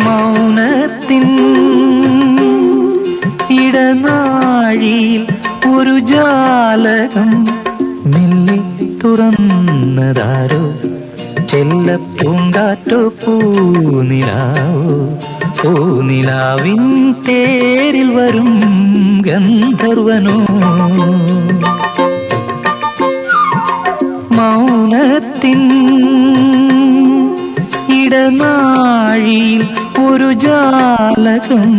മൗനത്തിൻ ഇടനാഴിയിൽ ഒരു ജാലകം മെല്ലെ തുറന്നതാരോ, ചെല്ലപ്പൂങ്കാറ്റോ പൂനിലാവോ, പൂനിലാവിൻ തേരിൽ വരും ഗന്ധർവനോ. മൗനത്തിൻ ഇടനാഴിയിൽ ഒരു ജാലകം